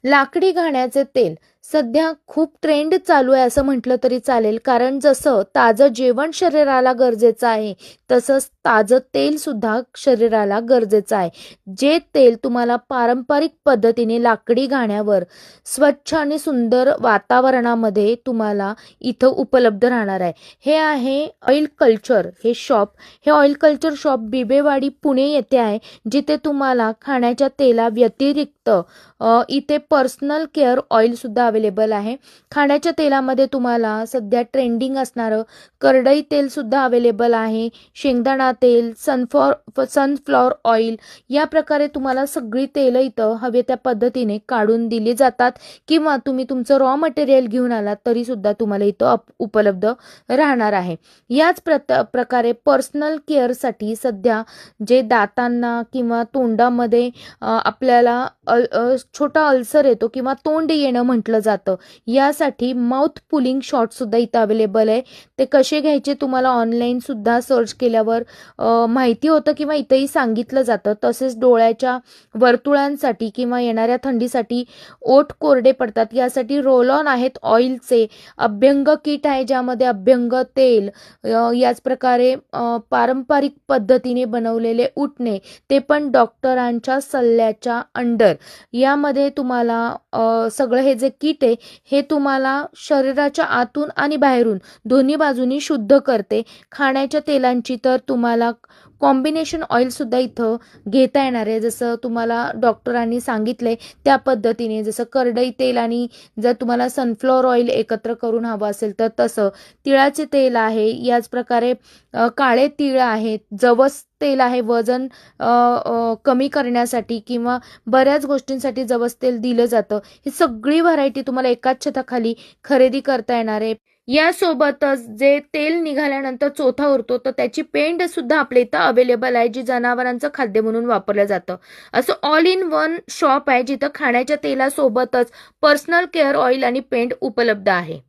लाकडी घाण्याचे तेल सध्या खूप ट्रेंड चालू आहे असं म्हटलं तरी चालेल. कारण जसं ताजं जेवण शरीराला गरजेचं आहे, तसंच ताजं तेल सुद्धा शरीराला गरजेचं आहे. जे तेल तुम्हाला पारंपरिक पद्धतीने लाकडी घाण्यावर स्वच्छ आणि सुंदर वातावरणामध्ये तुम्हाला इथं उपलब्ध राहणार आहे. हे आहे ऑइल कल्चर हे शॉप. हे oil culture shop Bibwewadi Pune येथे आहे, जिथे तुम्हाला खाण्याच्या तेला व्यतिरिक्त इथे पर्सनल केअर ऑइल सुद्धा अवेलेबल आहे. खाण्याच्या तेलामध्ये तुम्हाला सध्या ट्रेंडिंग असणारं करडई तेल सुद्धा अवेलेबल आहे. शेंगदाणा तेल, सनफ्लॉवर ऑइल या प्रकारे तुम्हाला सगळी तेलं इथं हवे त्या पद्धतीने काढून दिली जातात, किंवा तुम्ही तुमचं रॉ मटेरियल घेऊन आलात तरी सुद्धा तुम्हाला इथं उपलब्ध राहणार आहे. याच प्रकारे पर्सनल केअरसाठी सध्या जे दातांना किंवा तोंडामध्ये आपल्याला छोटा अल्सर येतो किंवा तोंड येणं म्हटलं जातं, यासाठी माउथ पुलिंग शॉट सुद्धा इथं अवेलेबल आहे. ते कसे घ्यायचे तुम्हाला ऑनलाईन सुद्धा सर्च केल्यावर माहिती होतं किंवा इथंही सांगितलं जातं. तसेच डोळ्याच्या वर्तुळांसाठी किंवा येणाऱ्या थंडीसाठी ओठ कोरडे पडतात यासाठी रोल ऑन आहेत ऑइलचे. अभ्यंग किट आहे, ज्यामध्ये अभ्यंग तेल, याच प्रकारे पारंपरिक पद्धतीने बनवलेले उठणे, ते पण डॉक्टरांच्या सल्ल्याच्या अंडर. यामध्ये तुम्हाला सगळं हे जे किट आहे हे तुम्हाला शरीराच्या आतून आणि बाहेरून दोन्ही बाजूनी शुद्ध करते. खाण्याच्या तेलांची तर तुम्हाला कॉम्बिनेशन ऑइल सुद्धा इथं घेता येणार आहे, जसं तुम्हाला डॉक्टरांनी सांगितले त्या पद्धतीने. जसं करडई तेल आणि जर तुम्हाला सनफ्लॉवर ऑइल एकत्र करून हवं असेल तर तसं. तिळाचे तेल आहे, याच प्रकारे काळे तीळ आहेत, जवस तेल आहे वजन कमी करण्यासाठी किंवा बऱ्याच गोष्टींसाठी जवस तेल दिलं जातं. ही सगळी व्हरायटी तुम्हाला एकाच छताखाली खरेदी करता येणार आहे. यासोबतच जे तेल निघाल्यानंतर चोथा उरतो तर त्याची पेंड सुद्धा आपल्या इथं अवेलेबल आहे, जी जनावरांचं खाद्य म्हणून वापरलं जातं. असं ऑल इन वन शॉप आहे, जिथं खाण्याच्या तेलासोबतच पर्सनल केअर ऑइल आणि पेंड उपलब्ध आहे.